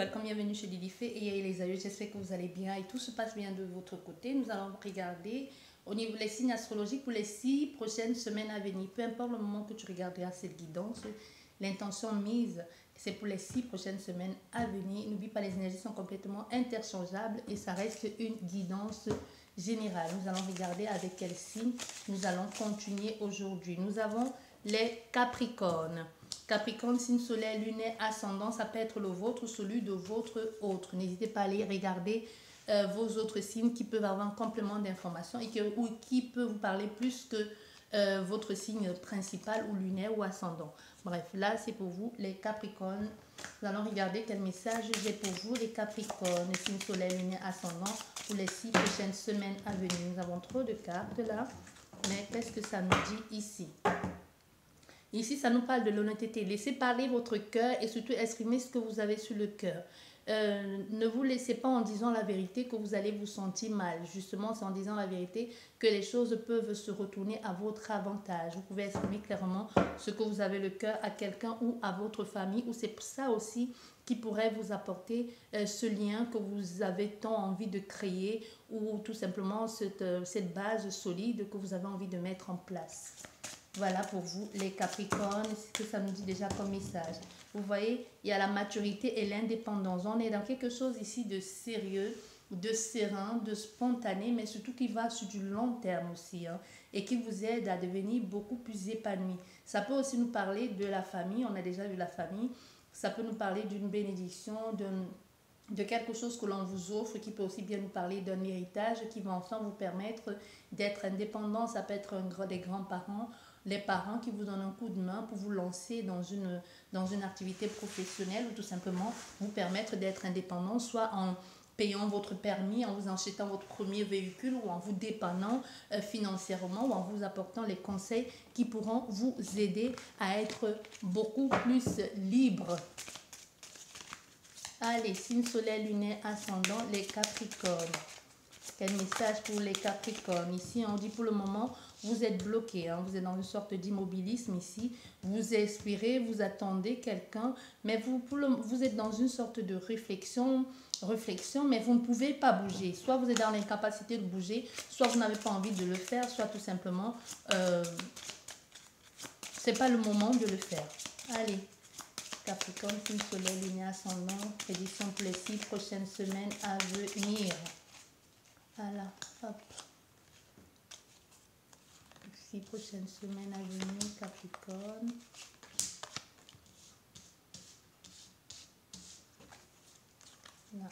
welcome, bienvenue chez Lilifé et les aïeux, j'espère que vous allez bien et tout se passe bien de votre côté. Nous allons regarder au niveau des signes astrologiques pour les 6 prochaines semaines à venir. Peu importe le moment que tu regarderas cette guidance, l'intention mise, c'est pour les 6 prochaines semaines à venir. N'oublie pas, les énergies sont complètement interchangeables et ça reste une guidance générale. Nous allons regarder avec quel signe nous allons continuer aujourd'hui. Nous avons les Capricornes. Capricorne, signe solaire, lunaire, ascendant, ça peut être le vôtre ou celui de votre autre. N'hésitez pas à aller regarder vos autres signes qui peuvent avoir un complément d'information ou qui peut vous parler plus que votre signe principal ou lunaire ou ascendant. Bref, là c'est pour vous les Capricornes. Nous allons regarder quel message j'ai pour vous les Capricornes, les signes solaire, lunaire, ascendant pour les 6 prochaines semaines à venir. Nous avons trop de cartes là, mais qu'est-ce que ça nous dit ici? Ici, ça nous parle de l'honnêteté. Laissez parler votre cœur et surtout exprimer ce que vous avez sur le cœur. Ne vous laissez pas en disant la vérité que vous allez vous sentir mal. Justement, c'est en disant la vérité que les choses peuvent se retourner à votre avantage. Vous pouvez exprimer clairement ce que vous avez le cœur à quelqu'un ou à votre famille. Ou c'est ça aussi qui pourrait vous apporter ce lien que vous avez tant envie de créer ou tout simplement cette base solide que vous avez envie de mettre en place. Voilà pour vous les Capricornes, ce que ça nous dit déjà comme message. Vous voyez, il y a la maturité et l'indépendance. On est dans quelque chose ici de sérieux, de serein, de spontané, mais surtout qui va sur du long terme aussi, hein, et qui vous aide à devenir beaucoup plus épanoui. Ça peut aussi nous parler de la famille, on a déjà vu la famille. Ça peut nous parler d'une bénédiction, de quelque chose que l'on vous offre, qui peut aussi bien nous parler d'un héritage qui va ensemble vous permettre d'être indépendant. Ça peut être des grands-parents, les parents qui vous donnent un coup de main pour vous lancer dans une activité professionnelle ou tout simplement vous permettre d'être indépendant, soit en payant votre permis, en vous achetant votre premier véhicule ou en vous dépannant financièrement ou en vous apportant les conseils qui pourront vous aider à être beaucoup plus libre. Allez, signe solaire, lunaire, ascendant, les Capricornes. Quel message pour les Capricornes? Ici, on dit pour le moment, vous êtes bloqué. Hein, vous êtes dans une sorte d'immobilisme ici. Vous espérez, vous attendez quelqu'un, mais vous êtes dans une sorte de réflexion, mais vous ne pouvez pas bouger. Soit vous êtes dans l'incapacité de bouger, soit vous n'avez pas envie de le faire, soit tout simplement, c'est pas le moment de le faire. Allez. Capricorne, signe solaire, lunaire, ascendant, prédiction pour les 6 prochaines semaines à venir. Voilà, hop. 6 prochaines semaines à venir, Capricorne. Là.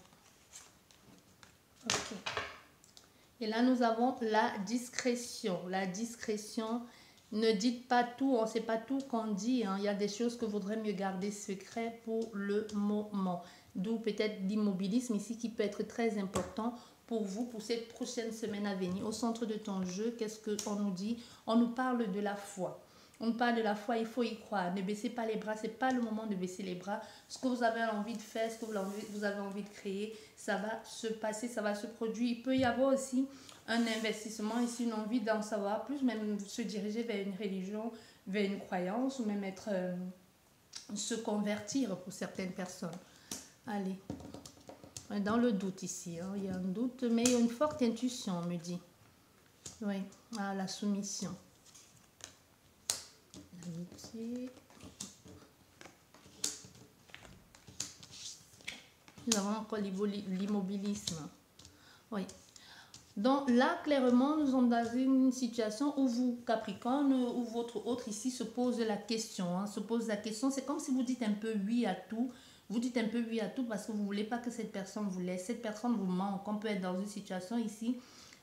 Ok. Et là, nous avons la discrétion. La discrétion. Ne dites pas tout, on ne sait pas tout qu'on dit. Hein. Il y a des choses que vaudrait mieux garder secret pour le moment. D'où peut-être l'immobilisme ici qui peut être très important pour vous, pour cette prochaine semaine à venir. Au centre de ton jeu, qu'est-ce qu'on nous dit? On nous parle de la foi. On nous parle de la foi, il faut y croire. Ne baissez pas les bras, ce n'est pas le moment de baisser les bras. Ce que vous avez envie de faire, ce que vous avez envie de créer, ça va se passer, ça va se produire. Il peut y avoir aussi un investissement ici, une envie d'en savoir plus, même se diriger vers une religion, vers une croyance, ou même se convertir pour certaines personnes. Allez, dans le doute ici, hein, il y a un doute, mais il y a une forte intuition, on me dit. Oui, à la soumission. L'amitié. Nous avons encore l'immobilisme. Oui. Donc là, clairement, nous sommes dans une situation où vous, Capricorne, ou votre autre ici se pose la question. Hein, se pose la question. C'est comme si vous dites un peu oui à tout. Vous dites un peu oui à tout parce que vous ne voulez pas que cette personne vous laisse. Cette personne vous manque. On peut être dans une situation ici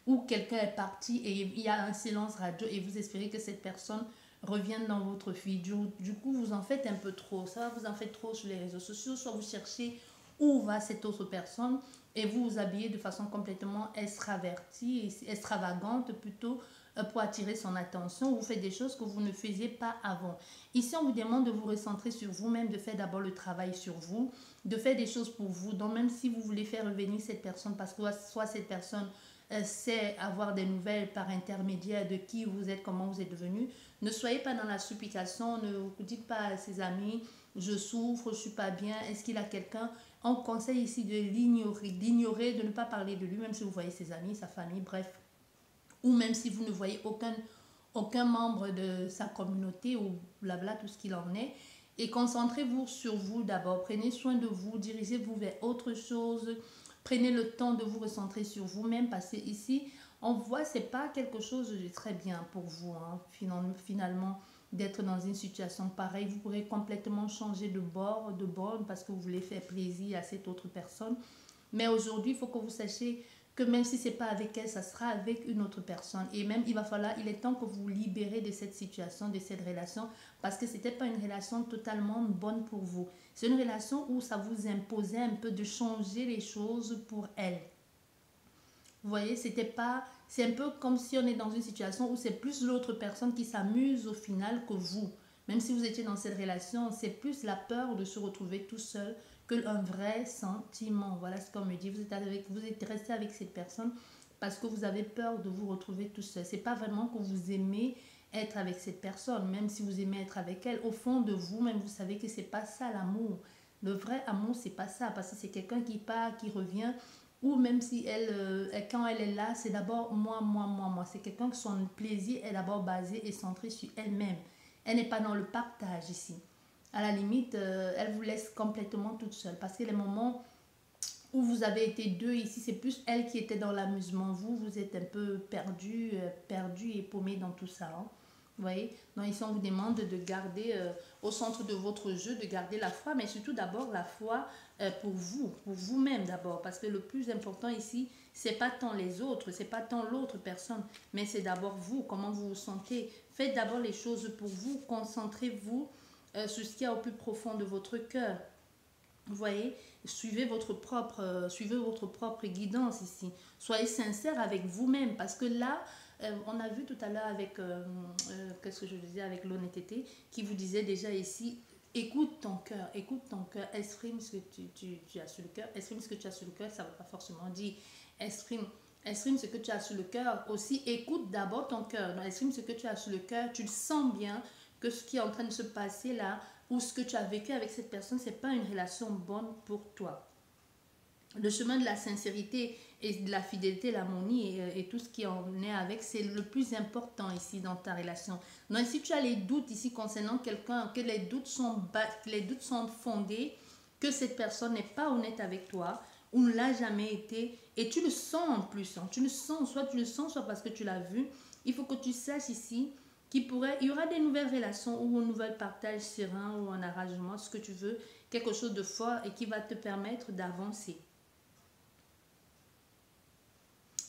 où quelqu'un est parti et il y a un silence radio et vous espérez que cette personne revienne dans votre vie. Du coup, vous en faites un peu trop. Ça va, vous en faites trop sur les réseaux sociaux. Soit vous cherchez où va cette autre personne et vous vous habillez de façon complètement extravertie, extravagante plutôt, pour attirer son attention. Vous faites des choses que vous ne faisiez pas avant. Ici, on vous demande de vous recentrer sur vous-même, de faire d'abord le travail sur vous, de faire des choses pour vous. Donc, même si vous voulez faire revenir cette personne, parce que soit cette personne sait avoir des nouvelles par intermédiaire de qui vous êtes, comment vous êtes devenu, ne soyez pas dans la supplication, ne vous dites pas à ses amis, je souffre, je suis pas bien, est-ce qu'il a quelqu'un? On conseille ici de l'ignorer, de ne pas parler de lui, même si vous voyez ses amis, sa famille, bref. Ou même si vous ne voyez aucun membre de sa communauté ou blabla, tout ce qu'il en est. Et concentrez-vous sur vous d'abord. Prenez soin de vous, dirigez-vous vers autre chose. Prenez le temps de vous recentrer sur vous-même parce que ici, on voit, c'est pas quelque chose de très bien pour vous, hein, finalement, d'être dans une situation pareille. Vous pourrez complètement changer de bord, de borne parce que vous voulez faire plaisir à cette autre personne. Mais aujourd'hui, il faut que vous sachiez que même si c'est pas avec elle, ça sera avec une autre personne. Et même, il est temps que vous vous libérez de cette situation, de cette relation, parce que c'était pas une relation totalement bonne pour vous. C'est une relation où ça vous imposait un peu de changer les choses pour elle. Vous voyez, c'est un peu comme si on est dans une situation où c'est plus l'autre personne qui s'amuse au final que vous. Même si vous étiez dans cette relation, c'est plus la peur de se retrouver tout seul qu'un vrai sentiment. Voilà ce qu'on me dit. Vous êtes resté avec cette personne parce que vous avez peur de vous retrouver tout seul. C'est pas vraiment que vous aimez être avec cette personne, même si vous aimez être avec elle. Au fond de vous, même vous savez que c'est pas ça l'amour. Le vrai amour, c'est pas ça, parce que c'est quelqu'un qui part, qui revient, ou même si quand elle est là, c'est d'abord moi, moi, moi, moi. C'est quelqu'un que son plaisir est d'abord basé et centré sur elle-même. Elle n'est pas dans le partage ici. À la limite, elle vous laisse complètement toute seule. Parce que les moments où vous avez été deux ici, c'est plus elle qui était dans l'amusement. Vous êtes un peu perdu et paumé dans tout ça, hein. Vous voyez? Donc ici, on vous demande de garder au centre de votre jeu, de garder la foi, mais surtout d'abord la foi pour vous, pour vous-même d'abord. Parce que le plus important ici, c'est pas tant les autres, c'est pas tant l'autre personne, mais c'est d'abord vous, comment vous vous sentez. Faites d'abord les choses pour vous, concentrez-vous sur ce qu'il y a au plus profond de votre cœur. Vous voyez, suivez votre propre guidance ici. Soyez sincère avec vous-même parce que là, on a vu tout à l'heure avec, qu'est-ce que je disais, avec l'honnêteté, qui vous disait déjà ici, écoute ton cœur, exprime ce que tu as sur le cœur, exprime ce que tu as sur le cœur, ça ne veut pas forcément dire exprime ce que tu as sur le cœur, aussi écoute d'abord ton cœur, donc, exprime ce que tu as sur le cœur, tu le sens bien, que ce qui est en train de se passer là, ou ce que tu as vécu avec cette personne, c'est pas une relation bonne pour toi. Le chemin de la sincérité et de la fidélité, l'harmonie et tout ce qui en est avec, c'est le plus important ici dans ta relation. Donc si tu as les doutes ici concernant quelqu'un, que les doutes sont fondés, que cette personne n'est pas honnête avec toi, ou ne l'a jamais été, et tu le sens en plus, hein, tu le sens, soit parce que tu l'as vu, il faut que tu saches ici il y aura des nouvelles relations ou un nouvel partage serein ou un arrangement, ce que tu veux, quelque chose de fort et qui va te permettre d'avancer.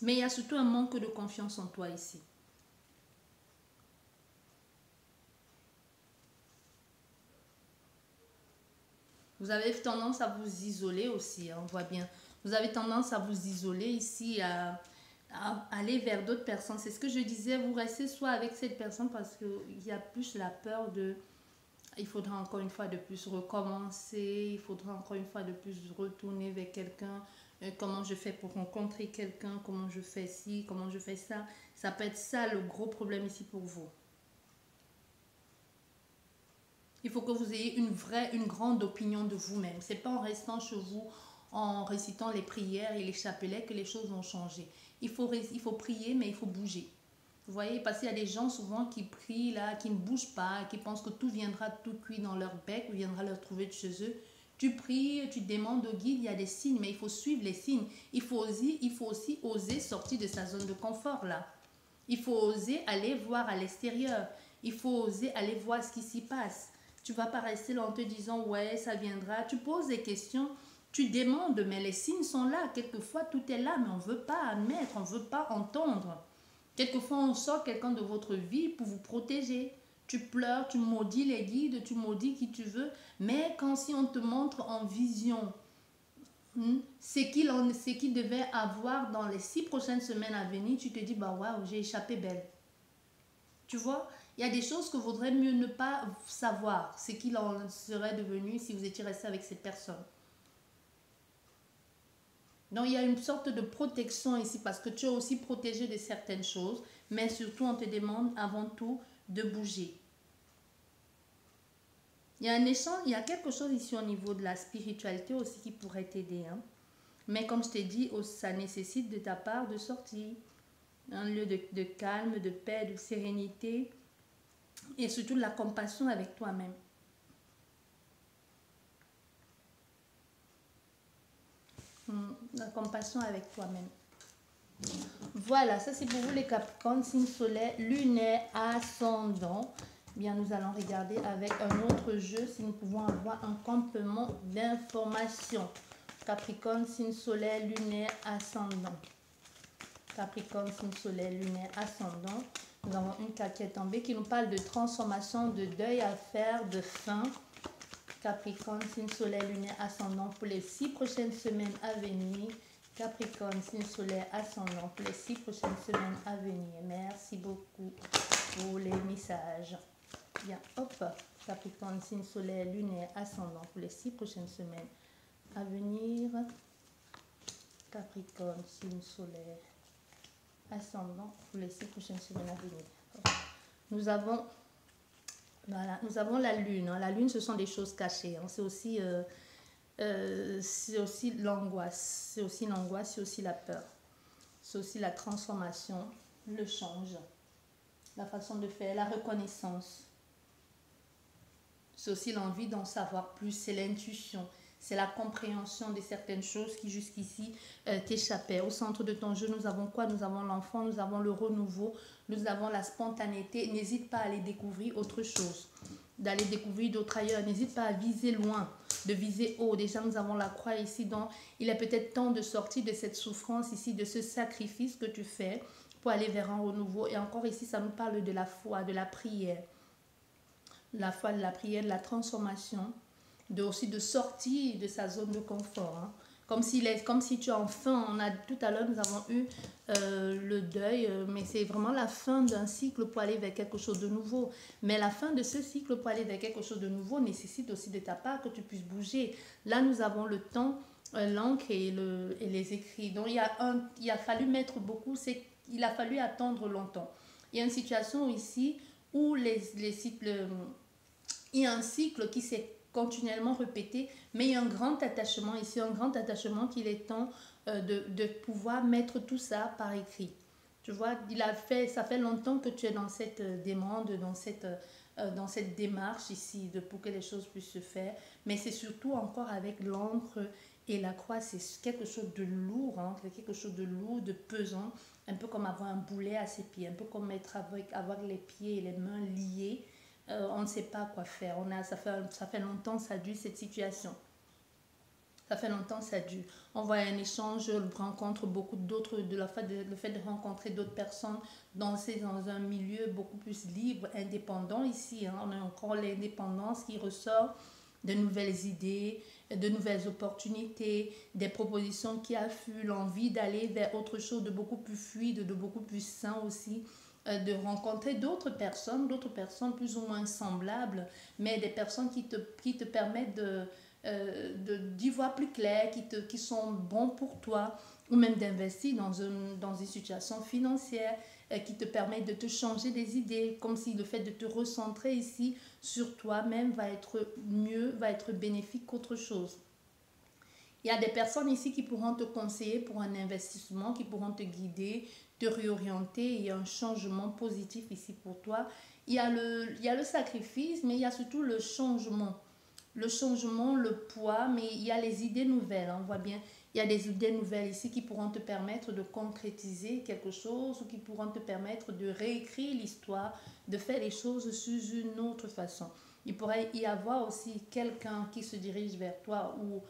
Mais il y a surtout un manque de confiance en toi ici. Vous avez tendance à vous isoler aussi, hein, on voit bien. Vous avez tendance à vous isoler ici, à aller vers d'autres personnes. C'est ce que je disais, vous restez soit avec cette personne parce qu'il y a plus la peur de... Il faudra encore une fois de plus recommencer, il faudra encore une fois de plus retourner vers quelqu'un. Comment je fais pour rencontrer quelqu'un, comment je fais ci, comment je fais ça. Ça peut être ça le gros problème ici pour vous. Il faut que vous ayez une grande opinion de vous-même. C'est pas en restant chez vous, en récitant les prières et les chapelets que les choses vont changer. Il faut prier, mais il faut bouger. Vous voyez, parce qu'il y a des gens souvent qui prient là, qui ne bougent pas, qui pensent que tout viendra tout cuit dans leur bec, ou viendra leur trouver de chez eux. Tu pries, tu demandes au guide, il y a des signes, mais il faut suivre les signes. Il faut aussi oser sortir de sa zone de confort là. Il faut oser aller voir à l'extérieur. Il faut oser aller voir ce qui s'y passe. Tu vas pas rester là en te disant ouais, ça viendra. Tu poses des questions, tu demandes, mais les signes sont là. Quelquefois, tout est là, mais on ne veut pas admettre, on ne veut pas entendre. Quelquefois, on sort quelqu'un de votre vie pour vous protéger. Tu pleures, tu maudis les guides, tu maudis qui tu veux, mais quand si on te montre en vision ce qu'il devait avoir dans les 6 prochaines semaines à venir, tu te dis, bah waouh, j'ai échappé belle. Tu vois, il y a des choses que vaudrait mieux ne pas savoir, ce qu'il en serait devenu si vous étiez resté avec cette personne. Donc il y a une sorte de protection ici parce que tu es aussi protégé de certaines choses, mais surtout on te demande avant tout de bouger. Il y a un échange, il y a quelque chose ici au niveau de la spiritualité aussi qui pourrait t'aider. Hein. Mais comme je t'ai dit, ça nécessite de ta part de sortir. Un lieu de calme, de paix, de sérénité et surtout de la compassion avec toi-même. La compassion avec toi-même. Voilà, ça c'est pour vous les Capricornes, signe solaire, lunaire, ascendant. Bien, nous allons regarder avec un autre jeu si nous pouvons avoir un complément d'informations. Capricorne, signe solaire, lunaire, ascendant. Capricorne, signe solaire, lunaire, ascendant. Nous avons une carte qui est tombée qui nous parle de transformation, de deuil à faire, de fin. Capricorne, signe solaire, lunaire, ascendant pour les 6 prochaines semaines à venir. Capricorne, signe solaire, ascendant pour les 6 prochaines semaines à venir. Merci beaucoup pour les messages. Bien, hop. Capricorne, signe solaire, lunaire, ascendant pour les 6 prochaines semaines à venir. Capricorne, signe solaire, ascendant pour les 6 prochaines semaines à venir. Nous avons, voilà, nous avons la lune. Hein. La lune, ce sont des choses cachées. Hein. C'est aussi l'angoisse. C'est aussi l'angoisse, c'est aussi la peur. C'est aussi la transformation, le change, la façon de faire, la reconnaissance. C'est aussi l'envie d'en savoir plus, c'est l'intuition. C'est la compréhension de certaines choses qui jusqu'ici t'échappaient. Au centre de ton jeu, nous avons quoi? Nous avons l'enfant, nous avons le renouveau, nous avons la spontanéité. N'hésite pas à aller découvrir autre chose, d'aller découvrir d'autres ailleurs. N'hésite pas à viser loin, de viser haut. Déjà, nous avons la croix ici. Donc, il est peut-être temps de sortir de cette souffrance ici, de ce sacrifice que tu fais pour aller vers un renouveau. Et encore ici, ça nous parle de la foi, de la prière. La foi, de la prière, de la transformation. Aussi de sortir de sa zone de confort. Hein. Comme si tu as enfin, tout à l'heure nous avons eu le deuil, mais c'est vraiment la fin d'un cycle pour aller vers quelque chose de nouveau. Mais la fin de ce cycle pour aller vers quelque chose de nouveau nécessite aussi de ta part que tu puisses bouger. Là nous avons le temps, l'encre et les écrits. Donc il a fallu mettre beaucoup, il a fallu attendre longtemps. Il y a une situation ici où il y a un cycle qui s'est continuellement répété, mais il y a un grand attachement ici, un grand attachement qu'il est temps de pouvoir mettre tout ça par écrit. Tu vois, ça fait longtemps que tu es dans cette demande, dans cette démarche ici, pour que les choses puissent se faire, mais c'est surtout encore avec l'encre et la croix, c'est quelque chose de lourd, hein, quelque chose de lourd, de pesant, un peu comme avoir un boulet à ses pieds, un peu comme avoir les pieds et les mains liés. On ne sait pas quoi faire. Ça fait longtemps que ça dure cette situation. Ça fait longtemps que ça dure. On voit un échange, on rencontre beaucoup d'autres, le fait de rencontrer d'autres personnes dans un milieu beaucoup plus libre, indépendant ici. Hein. On a encore l'indépendance qui ressort, de nouvelles idées, de nouvelles opportunités, des propositions qui affluent, l'envie d'aller vers autre chose de beaucoup plus fluide, de beaucoup plus sain aussi. De rencontrer d'autres personnes plus ou moins semblables, mais des personnes qui te permettent d'y voir plus clair, qui sont bons pour toi, ou même d'investir dans une situation financière qui te permettent de te changer des idées, comme si le fait de te recentrer ici sur toi-même va être mieux, va être bénéfique qu'autre chose. Il y a des personnes ici qui pourront te conseiller pour un investissement, qui pourront te guider, te réorienter. Il y a un changement positif ici pour toi. Il y a le sacrifice, mais il y a surtout le changement. Le changement, le poids, mais il y a les idées nouvelles. On voit bien, il y a des idées nouvelles ici qui pourront te permettre de concrétiser quelque chose ou qui pourront te permettre de réécrire l'histoire, de faire les choses sous une autre façon. Il pourrait y avoir aussi quelqu'un qui se dirige vers toi ou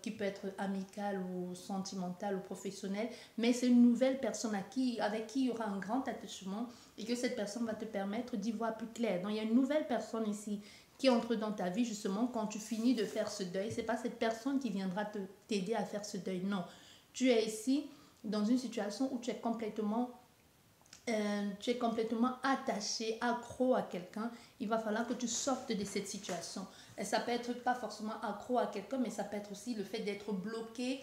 qui peut être amical ou sentimental ou professionnel, mais c'est une nouvelle personne avec qui il y aura un grand attachement et que cette personne va te permettre d'y voir plus clair. Donc il y a une nouvelle personne ici qui entre dans ta vie justement quand tu finis de faire ce deuil. C'est pas cette personne qui viendra t'aider à faire ce deuil, non. Tu es ici dans une situation où tu es complètement attaché, accro à quelqu'un. Il va falloir que tu sortes de cette situation. Et ça peut être pas forcément accro à quelqu'un, mais ça peut être aussi le fait d'être bloqué,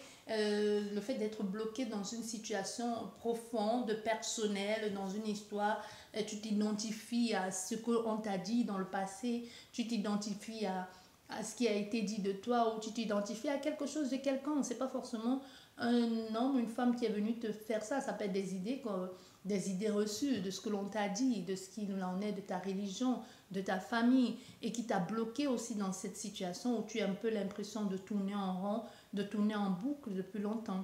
dans une situation profonde, personnelle, dans une histoire. Tu t'identifies à ce qu'on t'a dit dans le passé, tu t'identifies à ce qui a été dit de toi, ou tu t'identifies à quelque chose de quelqu'un. C'est pas forcément un homme, une femme qui est venu te faire ça. Ça peut être des idées reçues de ce que l'on t'a dit, de ce qu'il en est de ta religion, de ta famille, et qui t'a bloqué aussi dans cette situation où tu as un peu l'impression de tourner en rond, de tourner en boucle depuis longtemps.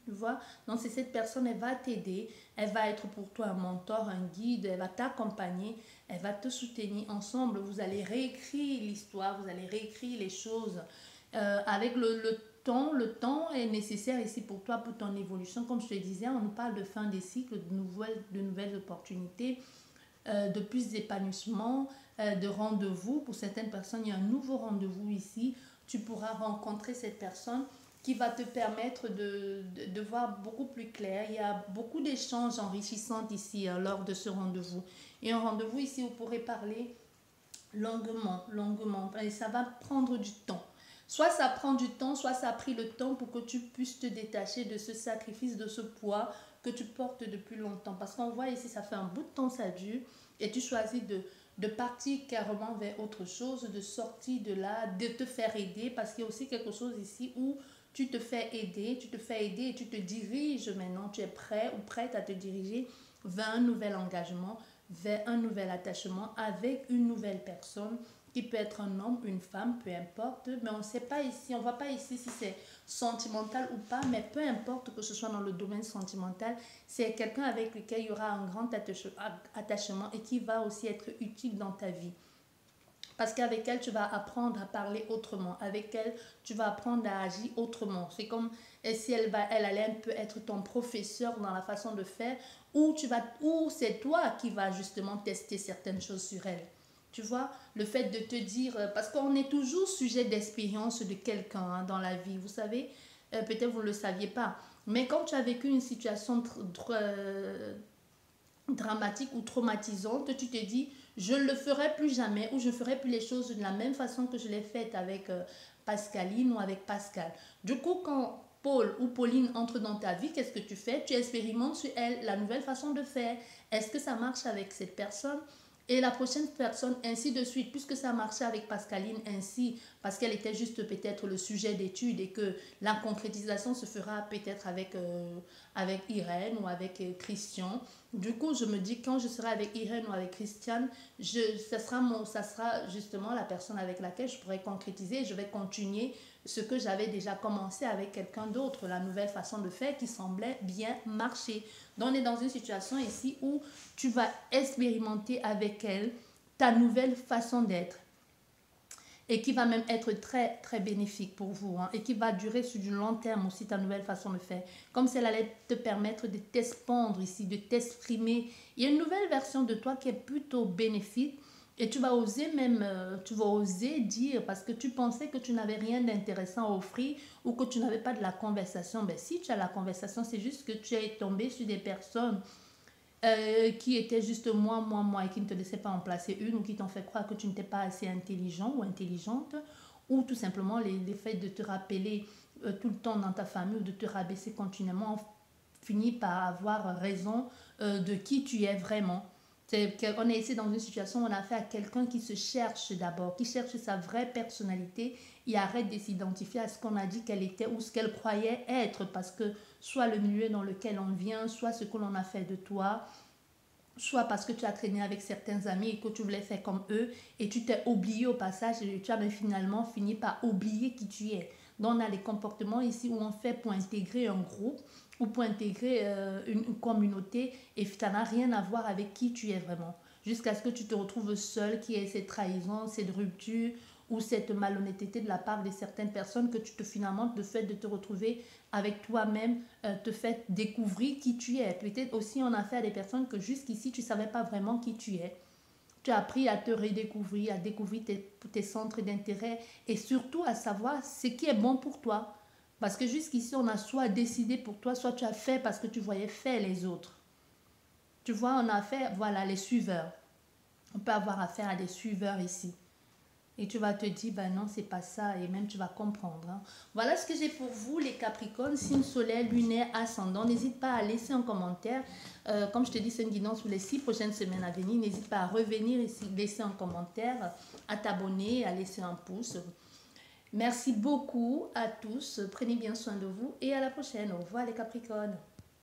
Tu vois? Donc, c'est cette personne, elle va t'aider, elle va être pour toi un mentor, un guide, elle va t'accompagner, elle va te soutenir. Ensemble, vous allez réécrire l'histoire, vous allez réécrire les choses avec le temps. Le temps est nécessaire ici pour toi, pour ton évolution. Comme je te disais, on nous parle de fin des cycles, de nouvelles opportunités, de plus d'épanouissement, de rendez-vous. Pour certaines personnes, il y a un nouveau rendez-vous ici. Tu pourras rencontrer cette personne qui va te permettre de voir beaucoup plus clair. Il y a beaucoup d'échanges enrichissants ici lors de ce rendez-vous. Et un rendez-vous ici, vous pourrez parler longuement, longuement. Et ça va prendre du temps. Soit ça prend du temps, soit ça a pris le temps pour que tu puisses te détacher de ce sacrifice, de ce poids que tu portes depuis longtemps. Parce qu'on voit ici, ça fait un bout de temps, ça dure. Et tu choisis de partir carrément vers autre chose, de sortir de là, de te faire aider. Parce qu'il y a aussi quelque chose ici où tu te fais aider et tu te diriges maintenant. Tu es prêt ou prête à te diriger vers un nouvel engagement, vers un nouvel attachement avec une nouvelle personne qui peut être un homme, une femme, peu importe. Mais on ne sait pas ici, on ne voit pas ici si c'est sentimental ou pas, mais peu importe que ce soit dans le domaine sentimental, c'est quelqu'un avec lequel il y aura un grand attachement et qui va aussi être utile dans ta vie. Parce qu'avec elle, tu vas apprendre à parler autrement. Avec elle, tu vas apprendre à agir autrement. C'est comme si elle allait un peu être ton professeur dans la façon de faire, ou c'est toi qui vas justement tester certaines choses sur elle. Tu vois, le fait de te dire, parce qu'on est toujours sujet d'expérience de quelqu'un hein, dans la vie, vous savez, peut-être vous ne le saviez pas, mais quand tu as vécu une situation dramatique ou traumatisante, tu te dis, je ne le ferai plus jamais ou je ne ferai plus les choses de la même façon que je l'ai faite avec Pascaline ou avec Pascal. Du coup, quand Paul ou Pauline entre dans ta vie, qu'est-ce que tu fais? Tu expérimentes sur elle la nouvelle façon de faire. Est-ce que ça marche avec cette personne? Et la prochaine personne, ainsi de suite, puisque ça marchait avec Pascaline ainsi, parce qu'elle était juste peut-être le sujet d'étude et que la concrétisation se fera peut-être avec Irène ou avec Christian. Du coup, je me dis, quand je serai avec Irène ou avec Christiane, ça sera justement la personne avec laquelle je pourrai concrétiser et je vais continuer ce que j'avais déjà commencé avec quelqu'un d'autre, la nouvelle façon de faire qui semblait bien marcher. Donc, on est dans une situation ici où tu vas expérimenter avec elle ta nouvelle façon d'être et qui va même être très très bénéfique pour vous hein, et qui va durer sur du long terme aussi ta nouvelle façon de faire. Comme si elle allait te permettre de t'expandre ici, de t'exprimer. Il y a une nouvelle version de toi qui est plutôt bénéfique et tu vas oser même, tu vas oser dire parce que tu pensais que tu n'avais rien d'intéressant à offrir ou que tu n'avais pas de la conversation. Ben si tu as la conversation, c'est juste que tu es tombé sur des personnes qui étaient juste moi, et qui ne te laissaient pas en placer une ou qui t'ont fait croire que tu n'étais pas assez intelligent ou intelligente, ou tout simplement les faits de te rappeler tout le temps dans ta famille ou de te rabaisser continuellement, on finit par avoir raison de qui tu es vraiment. On est ici dans une situation où on a affaire à quelqu'un qui se cherche d'abord, qui cherche sa vraie personnalité et arrête de s'identifier à ce qu'on a dit qu'elle était ou ce qu'elle croyait être parce que soit le milieu dans lequel on vient, soit ce que l'on a fait de toi, soit parce que tu as traîné avec certains amis et que tu voulais faire comme eux et tu t'es oublié au passage et tu as finalement fini par oublier qui tu es. Donc on a les comportements ici où on fait pour intégrer un groupe ou pour intégrer une communauté et ça n'a rien à voir avec qui tu es vraiment. Jusqu'à ce que tu te retrouves seul, qui ait cette trahison, cette rupture ou cette malhonnêteté de la part de certaines personnes que tu te finalement, le fait de te retrouver avec toi-même, te fait découvrir qui tu es. Peut-être aussi on a affaire à des personnes que jusqu'ici tu ne savais pas vraiment qui tu es. Tu as appris à te redécouvrir, à découvrir tes centres d'intérêt et surtout à savoir ce qui est bon pour toi. Parce que jusqu'ici, on a soit décidé pour toi, soit tu as fait parce que tu voyais faire les autres. Tu vois, on a affaire, voilà, les suiveurs. On peut avoir affaire à des suiveurs ici. Et tu vas te dire, ben non, c'est pas ça. Et même tu vas comprendre. Hein. Voilà ce que j'ai pour vous, les Capricornes, signe solaire, lunaire, ascendant. N'hésite pas à laisser un commentaire. Comme je te dis, c'est une guidance pour les 6 prochaines semaines à venir. N'hésite pas à revenir ici, laisser un commentaire, à t'abonner, à laisser un pouce. Merci beaucoup à tous. Prenez bien soin de vous et à la prochaine. Au revoir les Capricornes.